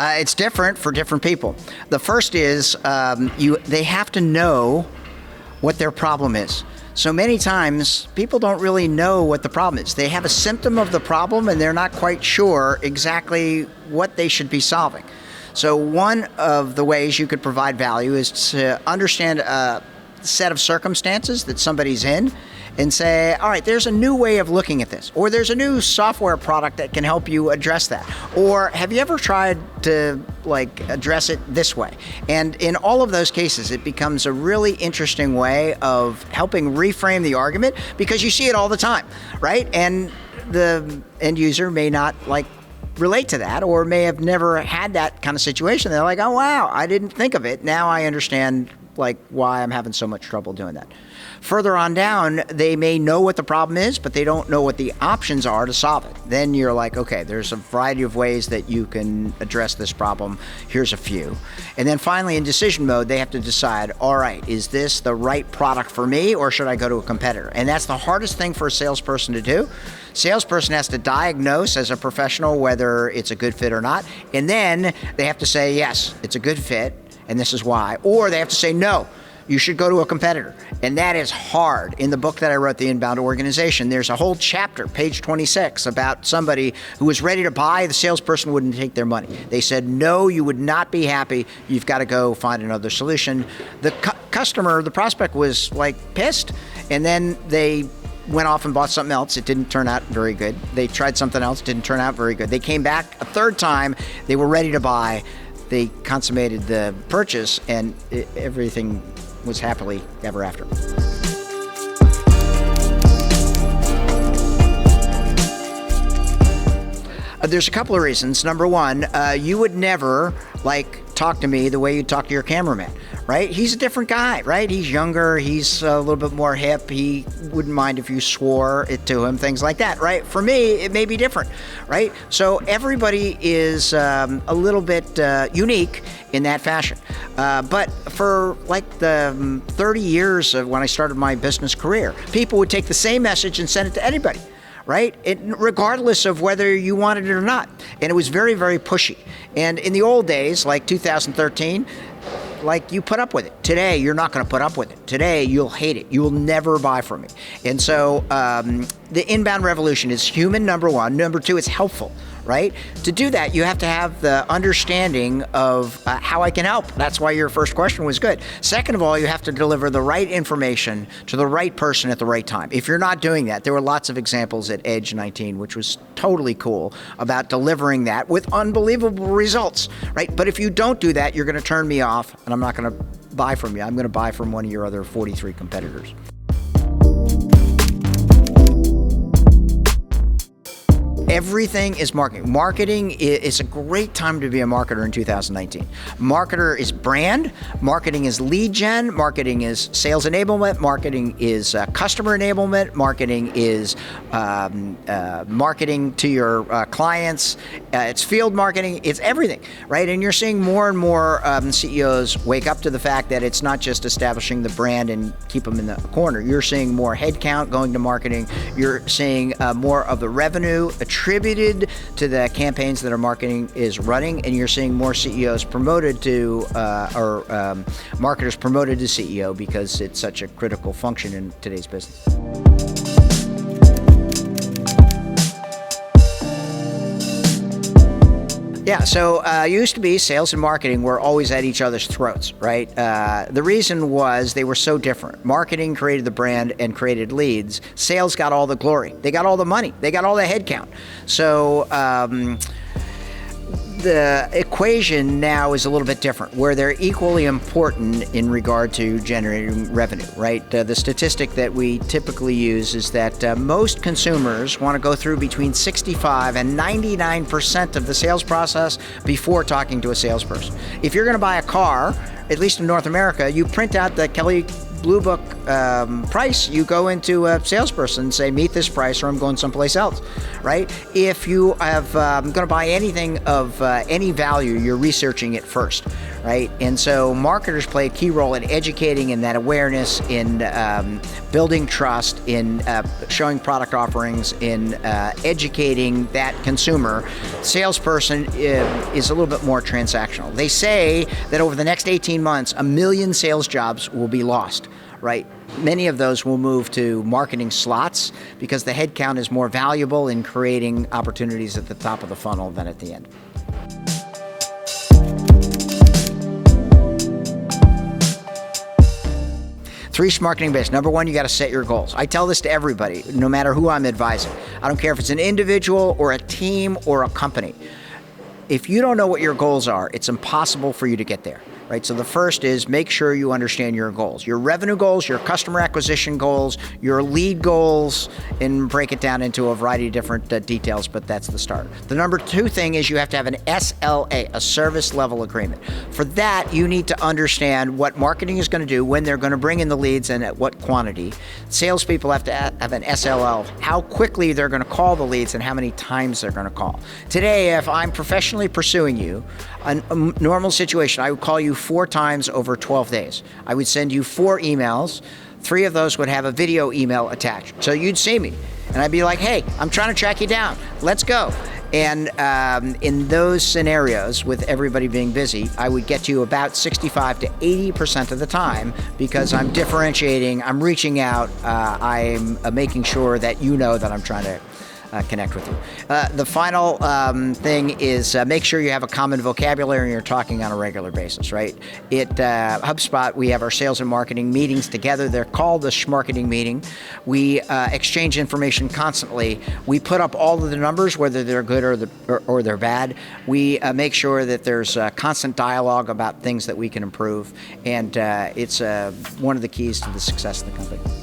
It's different for different people. The first is they have to know what their problem is. So many times, people don't really know what the problem is. They have a symptom of the problem and they're not quite sure exactly what they should be solving. So one of the ways you could provide value is to understand a set of circumstances that somebody's in and say, all right, there's a new way of looking at this, or there's a new software product that can help you address that. Or have you ever tried to address it this way? And in all of those cases, it becomes a really interesting way of helping reframe the argument because you see it all the time, right? And the end user may not relate to that or may have never had that kind of situation. They're like, oh, wow, I didn't think of it. Now I understand why I'm having so much trouble doing that. Further on down, they may know what the problem is, but they don't know what the options are to solve it. Then you're like, okay, there's a variety of ways that you can address this problem. Here's a few. And then finally, in decision mode, they have to decide, all right, is this the right product for me or should I go to a competitor? And that's the hardest thing for a salesperson to do. Salesperson has to diagnose as a professional whether it's a good fit or not. And then they have to say, yes, it's a good fit, and this is why. Or they have to say, no, you should go to a competitor. And that is hard. In the book that I wrote, The Inbound Organization, there's a whole chapter, page 26, about somebody who was ready to buy. The salesperson wouldn't take their money. They said, no, you would not be happy. You've got to go find another solution. The customer, the prospect was pissed. And then they went off and bought something else. It didn't turn out very good. They tried something else. Didn't turn out very good. They came back a third time. They were ready to buy. They consummated the purchase, and everything was happily ever after. There's a couple of reasons. Number one, you would never talk to me the way you talk to your cameraman, right? He's a different guy, right? He's younger. He's a little bit more hip. He wouldn't mind if you swore it to him, things like that, right? For me, it may be different, right? So everybody is a little bit unique in that fashion. But for the 30 years of when I started my business career, people would take the same message and send it to anybody, right? Regardless of whether you wanted it or not. And it was very, very pushy. And in the old days, 2013, you put up with it. Today, you're not going to put up with it. Today, you'll hate it. You will never buy from me. And so the inbound revolution is human, number one. Number two, it's helpful, right? To do that, you have to have the understanding of how I can help. That's why your first question was good. Second of all, you have to deliver the right information to the right person at the right time. If you're not doing that, there were lots of examples at Edge 19, which was totally cool, about delivering that with unbelievable results, right? But if you don't do that, you're going to turn me off, and I'm not going to buy from you. I'm going to buy from one of your other 43 competitors. Everything is marketing. Marketing is a great time to be a marketer in 2019. Marketer is brand. Marketing is lead gen. Marketing is sales enablement. Marketing is customer enablement. Marketing is marketing to your clients. It's field marketing. It's everything, right? And you're seeing more and more CEOs wake up to the fact that it's not just establishing the brand and keep them in the corner. You're seeing more headcount going to marketing. You're seeing more of the revenue attributed to the campaigns that our marketing is running, and you're seeing more CEOs promoted to, or marketers promoted to CEO because it's such a critical function in today's business. Yeah, so used to be sales and marketing were always at each other's throats, right? The reason was they were so different. Marketing created the brand and created leads. Sales got all the glory. They got all the money. They got all the headcount. So the equation now is a little bit different, where they're equally important in regard to generating revenue, right? The statistic that we typically use is that most consumers want to go through between 65 and 99% of the sales process before talking to a salesperson. If you're going to buy a car, at least in North America, you print out the Kelley Blue Book price, you go into a salesperson and say, meet this price or I'm going someplace else, right? If you have going to buy anything of any value, you're researching it first, right? And so marketers play a key role in educating in that awareness, in building trust, in showing product offerings, in educating that consumer. Salesperson is a little bit more transactional. They say that over the next 18 months, 1 million sales jobs will be lost, right? Many of those will move to marketing slots because the headcount is more valuable in creating opportunities at the top of the funnel than at the end. 3 Smarketing basics. Number 1, you got to set your goals. I tell this to everybody, no matter who I'm advising. I don't care if it's an individual or a team or a company. If you don't know what your goals are, it's impossible for you to get there, right? So the first is make sure you understand your goals, your revenue goals, your customer acquisition goals, your lead goals, and break it down into a variety of different details, but that's the start. The number 2 thing is you have to have an SLA, a service level agreement. For that, you need to understand what marketing is going to do, when they're going to bring in the leads, and at what quantity. Salespeople have to have an SLL, how quickly they're going to call the leads and how many times they're going to call. Today, if I'm professionally pursuing you, a normal situation, I would call you 4 times over 12 days. I would send you 4 emails. 3 of those would have a video email attached. So you'd see me, and I'd be like, hey, I'm trying to track you down. Let's go. And in those scenarios, with everybody being busy, I would get you about 65 to 80% of the time because I'm differentiating, I'm reaching out, I'm making sure that you know that I'm trying to connect with you. The final thing is make sure you have a common vocabulary and you're talking on a regular basis, right? At HubSpot, we have our sales and marketing meetings together. They're called the Smarketing meeting. We exchange information constantly. We put up all of the numbers, whether they're good or they're bad. We make sure that there's constant dialogue about things that we can improve, and it's one of the keys to the success of the company.